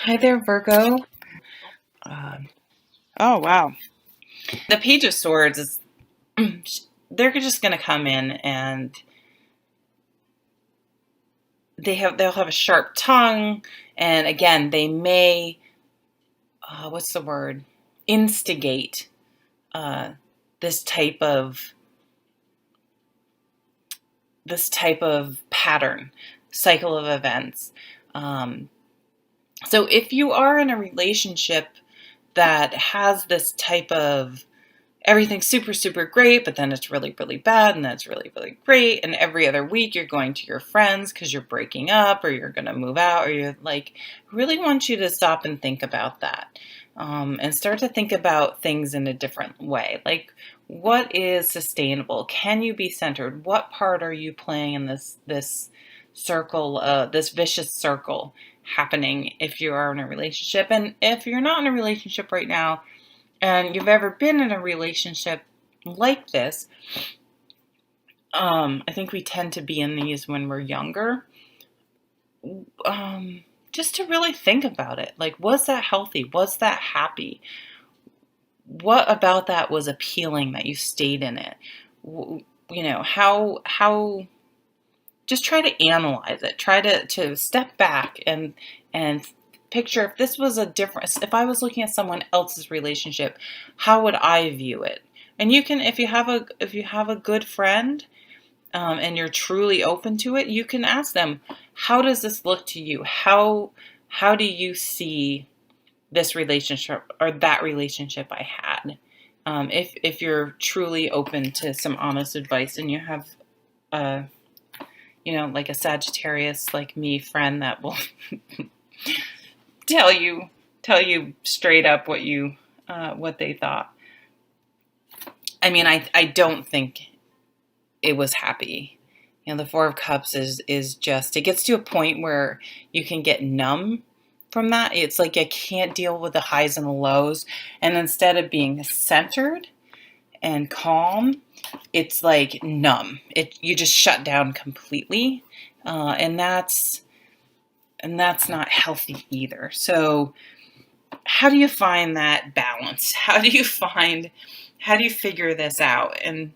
Hi there, Virgo. Um, Oh, wow. the Page of Swords is, they're just going to come in and they'll have a sharp tongue. And again, they may, what's the word? Instigate uh, this type of, pattern, cycle of events. Um, so if you are in a relationship that has this type of everything's super, super great, but then it's really, really bad, and then it's really, really great. And every other week you're going to your friends because you're breaking up or you're going to move out, or you're like, really want you to stop and think about that. And start to think about things in a different way. Like, what is sustainable? Can you be centered? What part are you playing in this circle, this vicious circle happening if you are in a relationship? And if you're not in a relationship right now, and you've ever been in a relationship like this, I think we tend to be in these when we're younger. Just to really think about it. Like, was that healthy? Was that happy? What about that was appealing that you stayed in it? How just try to analyze it. Try to step back and picture if this was a different, if I was looking at someone else's relationship, how would I view it? And you can, if you have a good friend, and you're truly open to it, you can ask them, how does this look to you? How do you see this relationship or that relationship I had? If you're truly open to some honest advice, and you have uh, like a Sagittarius like me friend that will tell you straight up what they thought. I mean, I don't think it was happy. The Four of Cups is just, it gets to a point where you can get numb from that. It's like I can't deal with the highs and the lows, and instead of being centered and calm, it's like numb. You just shut down completely, and that's not healthy either. So how do you find that balance? How do you figure this out? And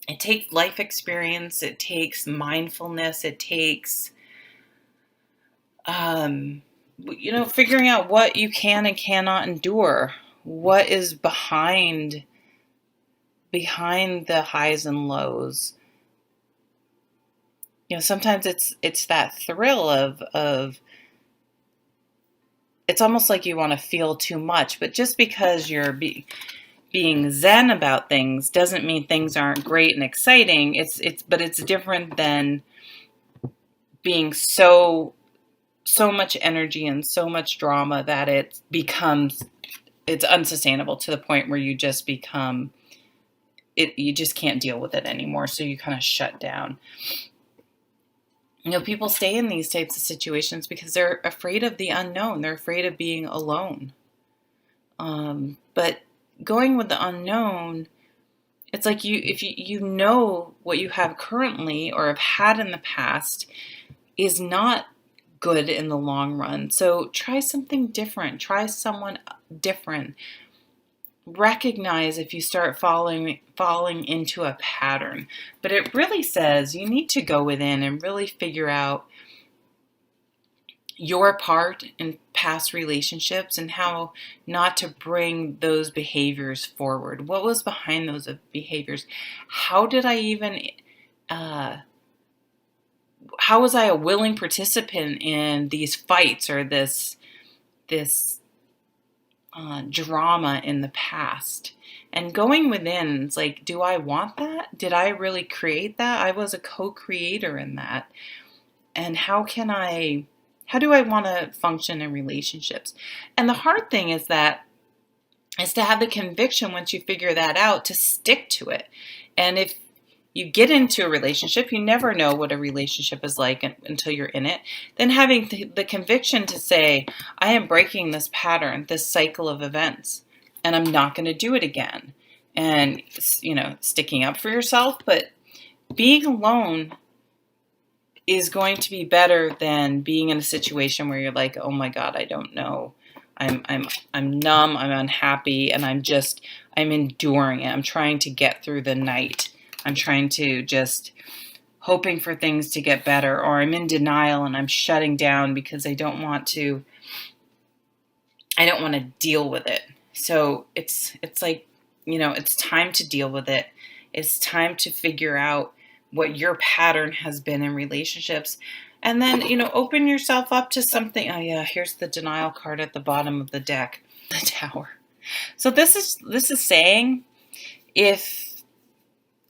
it takes life experience, it takes mindfulness, it takes figuring out what you can and cannot endure, what is behind the highs and lows. Sometimes it's that thrill of it's almost like you want to feel too much, but just because you're being zen about things doesn't mean things aren't great and exciting. But it's different than being so much energy and so much drama that it's unsustainable to the point where you just become it. You just can't deal with it anymore, so you kind of shut down. People stay in these types of situations because they're afraid of the unknown. They're afraid of being alone. But going with the unknown, it's like if you know what you have currently or have had in the past is not good in the long run. So try something different. Try someone different. Recognize if you start falling into a pattern. But it really says you need to go within and really figure out your part in past relationships and how not to bring those behaviors forward. What was behind those behaviors? How did I even how was I a willing participant in these fights or this drama in the past? And going within, it's like, do I want that? Did I really create that? I was a co-creator in that. And how do I want to function in relationships? And the hard thing is to have the conviction once you figure that out to stick to it. And if you get into a relationship, you never know what a relationship is like until you're in it. Then having the conviction to say, I am breaking this pattern, this cycle of events, and I'm not going to do it again. And, sticking up for yourself, but being alone is going to be better than being in a situation where you're like, oh my God, I don't know. I'm numb, I'm unhappy, and I'm enduring it. I'm trying to get through the night. I'm trying to just hoping for things to get better, or I'm in denial and I'm shutting down because I don't want to deal with it. So it's like, it's time to deal with it. It's time to figure out what your pattern has been in relationships. And then, open yourself up to something. Oh yeah, here's the denial card at the bottom of the deck, the Tower. So this is saying, if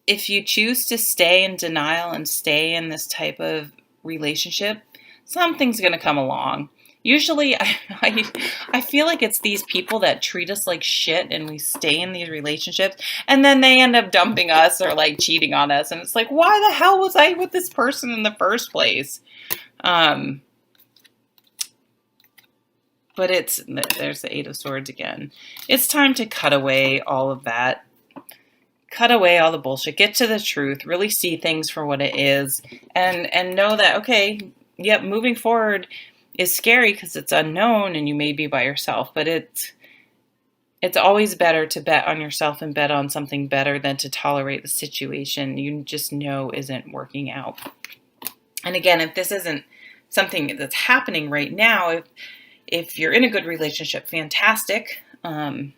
you choose to stay in denial and stay in this type of relationship, something's going to come along. Usually, I feel like it's these people that treat us like shit, and we stay in these relationships, and then they end up dumping us or like cheating on us, and it's like, why the hell was I with this person in the first place? But there's the Eight of Swords again. It's time to cut away all of that. Cut away all the bullshit. Get to the truth. Really see things for what it is, and know that, okay, yep, moving forward is scary because it's unknown and you may be by yourself, but it's always better to bet on yourself and bet on something better than to tolerate the situation you just know isn't working out. And again, if this isn't something that's happening right now, if you're in a good relationship, fantastic. And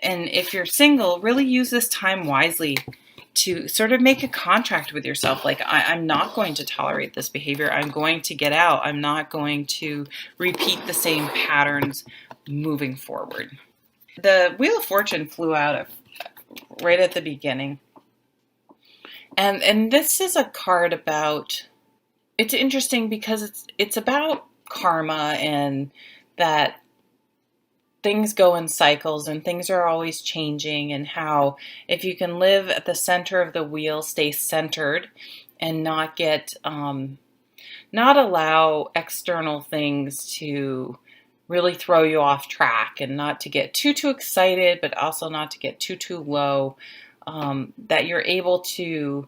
if you're single, really use this time wisely to sort of make a contract with yourself. Like, I'm not going to tolerate this behavior. I'm going to get out. I'm not going to repeat the same patterns moving forward. The Wheel of Fortune flew out right at the beginning. And this is a card about, it's interesting because it's about karma, and that things go in cycles and things are always changing, and how if you can live at the center of the wheel, stay centered, and not allow external things to really throw you off track, and not to get too excited, but also not to get too low, that you're able to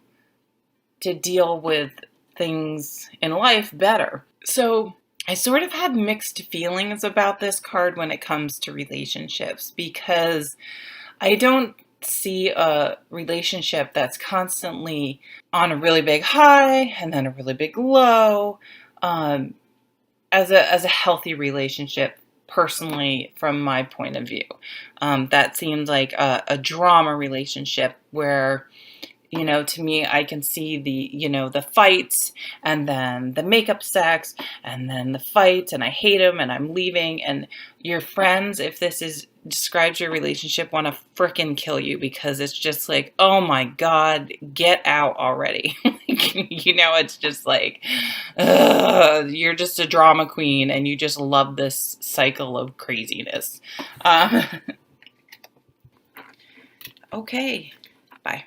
deal with things in life better. So I sort of had mixed feelings about this card when it comes to relationships, because I don't see a relationship that's constantly on a really big high and then a really big low, as a healthy relationship, personally, from my point of view. That seems like a drama relationship where, to me, I can see the fights, and then the makeup sex, and then the fights, and I hate him, and I'm leaving, and your friends, if this describes your relationship, want to frickin' kill you, because it's just like, oh my God, get out already. It's just like, you're just a drama queen, and you just love this cycle of craziness. Okay, bye.